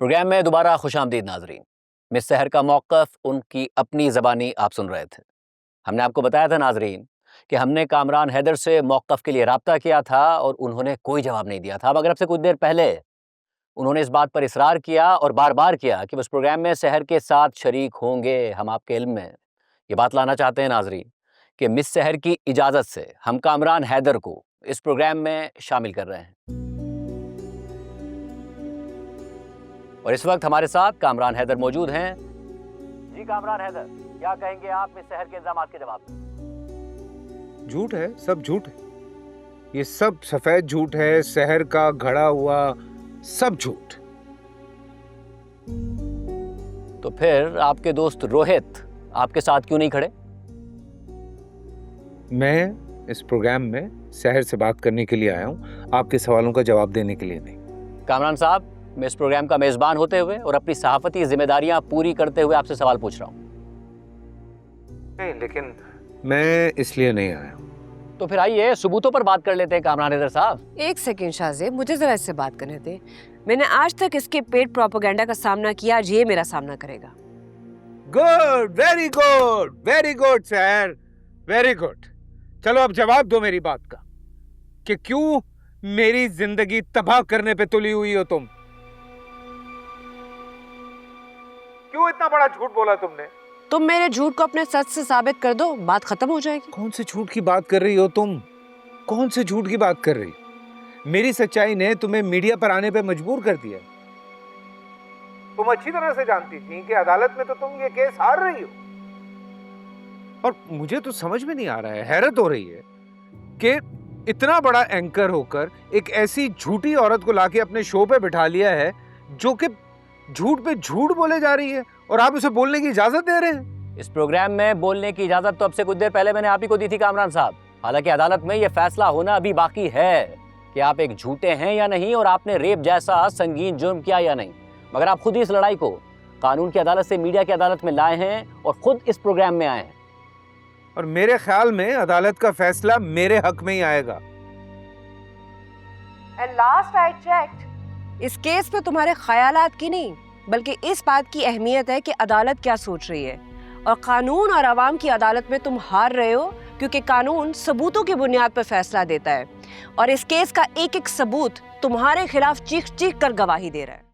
Programme में दोबारा खुशामदीद नाजरीन। मिस सहर का मौक़िफ़, उनकी अपनी ज़बानी आप सुन रहे थे। हमने आपको बताया था नाजरीन कि हमने कामरान हैदर से मौक़िफ़ के लिए राब्ता किया था और उन्होंने कोई जवाब नहीं दिया था, मगर अब से कुछ देर पहले उन्होंने इस बात पर इसरार किया और बार बार किया कि उस प्रोग्राम में सहर के साथ शरीक होंगे। हम आपके इल्म में ये बात लाना चाहते हैं नाजरीन कि मिस सहर की इजाज़त से हम कामरान हैदर को इस प्रोग्राम में शामिल कर रहे हैं। और इस वक्त हमारे साथ कामरान हैदर मौजूद हैं। जी कामरान हैदर, क्या कहेंगे आप मिस सहर के इल्जामात के जवाब में? झूठ है, सब झूठ है। ये सब सफेद झूठ है, सहर का घड़ा हुआ सब झूठ। तो फिर आपके दोस्त रोहित आपके साथ क्यों नहीं खड़े? मैं इस प्रोग्राम में सहर से बात करने के लिए आया हूं, आपके सवालों का जवाब देने के लिए नहीं। कामरान साहब, मैं इस प्रोग्राम का मेजबान होते हुए और अपनी सहाफती जिम्मेदारियां पूरी करते हुए आपसे सवाल पूछ रहा हूं। नहीं, लेकिन मैं इसलिए नहीं आया। तो फिर आइए सबूतों पर बात कर लेते हैं कामरान हैदर साहब। एक सेकंड शाहजेब, मुझे जरा इससे बात करने दे। मैंने आज तक इसके पेट प्रोपेगेंडा का सामना किया, आज ये मेरा सामना करेगा। गुड, वेरी गुड सहर, वेरी गुड। चलो अब जवाब दो मेरी बात का कि क्यों मेरी जिंदगी तबाह करने पे तुली हुई हो तुम? क्यों इतना बड़ा झूठ बोला तुमने? तुम मेरे झूठ को अपने सच से साबित कर दो, बात खत्म हो जाएगी। कौन से झूठ की बात कर रही हो तुम? कौन से झूठ की बात कर रही हो? मेरी सच्चाई ने तुम्हें मीडिया पर आने पे मजबूर कर दिया। तुम अच्छी तरह से जानती थी कि अदालत में तो तुम ये केस हार रही हो। और मुझे तो समझ में नहीं आ रहा है, हैरत हो रही है कि इतना बड़ा एंकर होकर एक ऐसी झूठी औरत को लाके अपने शो पे बिठा लिया है जो कि झूठ पे झूठ बोले जा रही है, और आप उसे बोलने की इजाजत दे रहे हैं। इस प्रोग्राम में बोलने की इजाजत तो अब से कुछ देर पहले मैंने आप ही को दी थी कामरान साहब। हालांकि अदालत में यह फैसला होना अभी बाकी है कि आप एक झूठे हैं या नहीं और आपने रेप जैसा संगीन जुर्म किया या नहीं। मगर आप खुद ही इस लड़ाई को कानून की अदालत से मीडिया की अदालत में लाए हैं और खुद इस प्रोग्राम में आए हैं। और मेरे ख्याल में अदालत का फैसला मेरे हक में ही आएगा। And last I checked, इस केस पे तुम्हारे ख्यालात की नहीं बल्कि इस बात की अहमियत है कि अदालत क्या सोच रही है। और कानून और अवाम की अदालत में तुम हार रहे हो क्योंकि कानून सबूतों की बुनियाद पर फैसला देता है और इस केस का एक एक सबूत तुम्हारे खिलाफ चीख चीख कर गवाही दे रहा है।